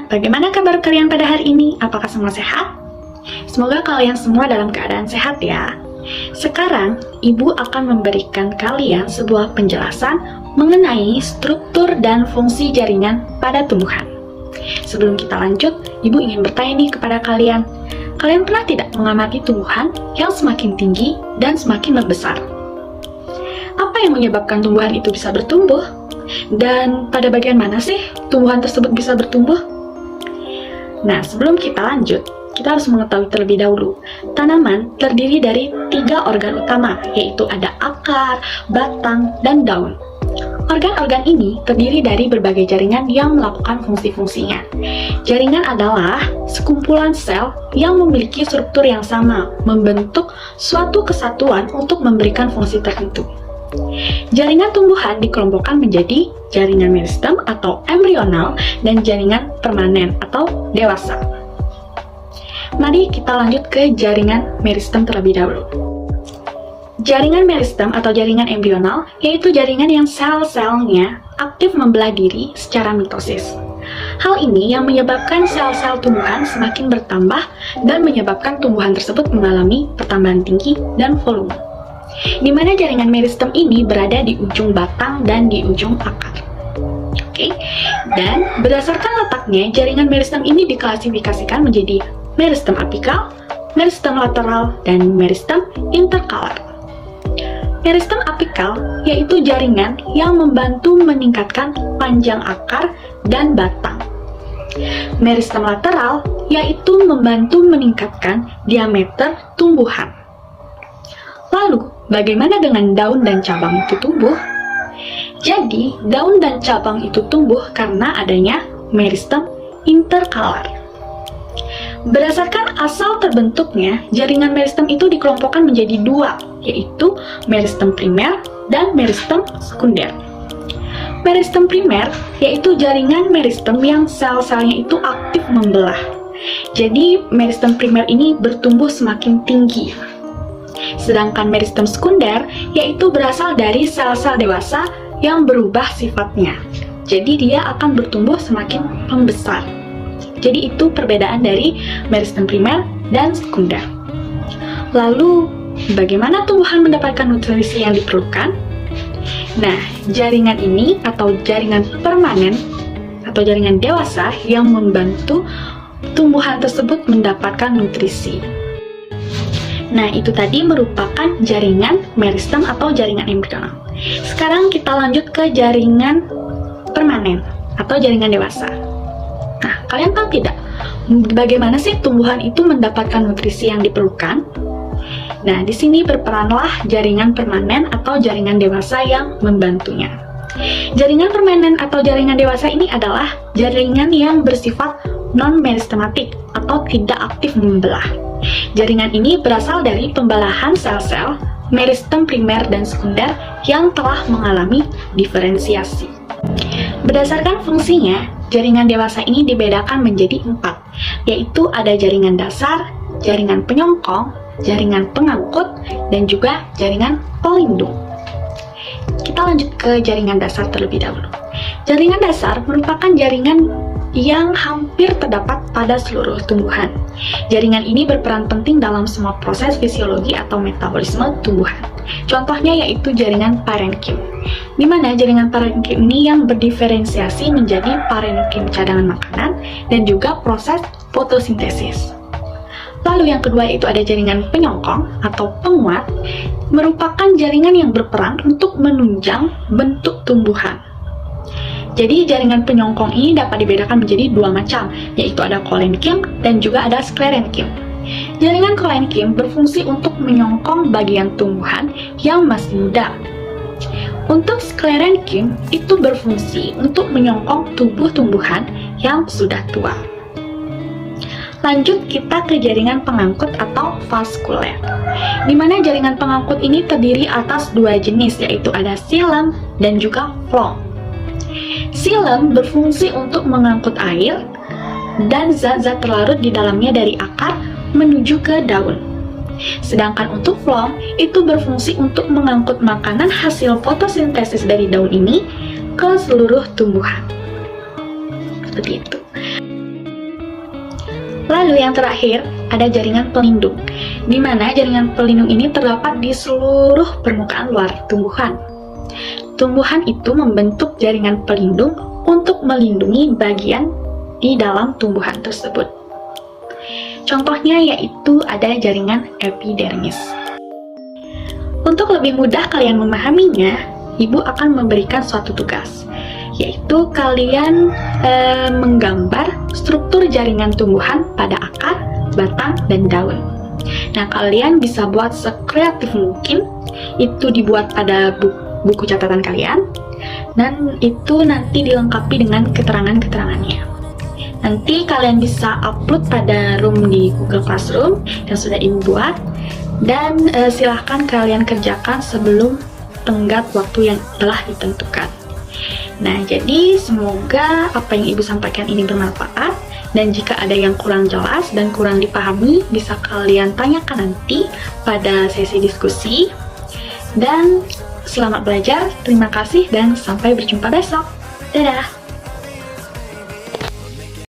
bagaimana kabar kalian pada hari ini? Apakah semua sehat? Semoga kalian semua dalam keadaan sehat ya. Sekarang, Ibu akan memberikan kalian sebuah penjelasan mengenai struktur dan fungsi jaringan pada tumbuhan. Sebelum kita lanjut, Ibu ingin bertanya nih kepada kalian. Kalian pernah tidak mengamati tumbuhan yang semakin tinggi dan semakin membesar? Apa yang menyebabkan tumbuhan itu bisa bertumbuh? Dan pada bagian mana sih tumbuhan tersebut bisa bertumbuh? Nah, sebelum kita lanjut, kita harus mengetahui terlebih dahulu. Tanaman terdiri dari 3 organ utama, yaitu ada akar, batang, dan daun. Organ-organ ini terdiri dari berbagai jaringan yang melakukan fungsi-fungsinya. Jaringan adalah sekumpulan sel yang memiliki struktur yang sama, membentuk suatu kesatuan untuk memberikan fungsi tertentu. Jaringan tumbuhan dikelompokkan menjadi jaringan meristem atau embrional dan jaringan permanen atau dewasa. Mari kita lanjut ke jaringan meristem terlebih dahulu. Jaringan meristem atau jaringan embrional yaitu jaringan yang sel-selnya aktif membelah diri secara mitosis. Hal ini yang menyebabkan sel-sel tumbuhan semakin bertambah dan menyebabkan tumbuhan tersebut mengalami pertambahan tinggi dan volume. Di mana jaringan meristem ini berada di ujung batang dan di ujung akar. Oke. Dan berdasarkan letaknya, jaringan meristem ini diklasifikasikan menjadi meristem apikal, meristem lateral, dan meristem interkalar. Meristem apikal yaitu jaringan yang membantu meningkatkan panjang akar dan batang. Meristem lateral yaitu membantu meningkatkan diameter tumbuhan. Lalu, bagaimana dengan daun dan cabang itu tumbuh? Jadi, daun dan cabang itu tumbuh karena adanya meristem interkalar. Berdasarkan asal terbentuknya, jaringan meristem itu dikelompokkan menjadi 2, yaitu meristem primer dan meristem sekunder. Meristem primer yaitu jaringan meristem yang sel-selnya itu aktif membelah. Jadi, meristem primer ini bertumbuh semakin tinggi. Sedangkan meristem sekunder yaitu berasal dari sel-sel dewasa yang berubah sifatnya. Jadi dia akan bertumbuh semakin membesar. Jadi itu perbedaan dari meristem primer dan sekunder. Lalu, bagaimana tumbuhan mendapatkan nutrisi yang diperlukan? Nah, jaringan ini atau jaringan permanen atau jaringan dewasa yang membantu tumbuhan tersebut mendapatkan nutrisi. Nah, itu tadi merupakan jaringan meristem atau jaringan embrional. Sekarang kita lanjut ke jaringan permanen atau jaringan dewasa. Nah, kalian tahu tidak bagaimana sih tumbuhan itu mendapatkan nutrisi yang diperlukan? Nah, di sini berperanlah jaringan permanen atau jaringan dewasa yang membantunya. Jaringan permanen atau jaringan dewasa ini adalah jaringan yang bersifat non-meristematik atau tidak aktif membelah. Jaringan ini berasal dari pembelahan sel-sel meristem primer dan sekunder yang telah mengalami diferensiasi. Berdasarkan fungsinya, jaringan dewasa ini dibedakan menjadi 4, yaitu ada jaringan dasar, jaringan penyongkong, jaringan pengangkut, dan juga jaringan pelindung. Kita lanjut ke jaringan dasar terlebih dahulu. Jaringan dasar merupakan jaringan yang hampir terdapat pada seluruh tumbuhan. Jaringan ini berperan penting dalam semua proses fisiologi atau metabolisme tumbuhan. Contohnya yaitu jaringan parenkim, di mana jaringan parenkim ini yang berdiferensiasi menjadi parenkim cadangan makanan dan juga proses fotosintesis. Lalu yang kedua yaitu ada jaringan penyongkong atau penguat, merupakan jaringan yang berperan untuk menunjang bentuk tumbuhan. Jadi jaringan penyongkong ini dapat dibedakan menjadi 2 macam, yaitu ada kolenkim dan juga ada sklerenkim. Jaringan kolenkim berfungsi untuk menyongkong bagian tumbuhan yang masih muda. Untuk sklerenkim itu berfungsi untuk menyongkong tubuh tumbuhan yang sudah tua. Lanjut kita ke jaringan pengangkut atau vaskuler, di mana jaringan pengangkut ini terdiri atas 2 jenis, yaitu ada xilem dan juga phloem. Xilem berfungsi untuk mengangkut air dan zat-zat terlarut di dalamnya dari akar menuju ke daun. Sedangkan untuk phloem itu berfungsi untuk mengangkut makanan hasil fotosintesis dari daun ini ke seluruh tumbuhan. Seperti itu. Lalu yang terakhir, ada jaringan pelindung, di mana jaringan pelindung ini terdapat di seluruh permukaan luar tumbuhan. Tumbuhan itu membentuk jaringan pelindung untuk melindungi bagian di dalam tumbuhan tersebut. Contohnya yaitu ada jaringan epidermis. Untuk lebih mudah kalian memahaminya, Ibu akan memberikan suatu tugas, yaitu kalian menggambar struktur jaringan tumbuhan pada akar, batang, dan daun. Nah, kalian bisa buat sekreatif mungkin, itu dibuat pada buku catatan kalian, dan itu nanti dilengkapi dengan keterangan-keterangannya. Nanti kalian bisa upload pada room di Google Classroom yang sudah Ibu buat, dan silahkan kalian kerjakan sebelum tenggat waktu yang telah ditentukan. Nah, jadi semoga apa yang Ibu sampaikan ini bermanfaat, dan jika ada yang kurang jelas dan kurang dipahami, bisa kalian tanyakan nanti pada sesi diskusi. Dan selamat belajar, terima kasih, dan sampai berjumpa besok. Dadah!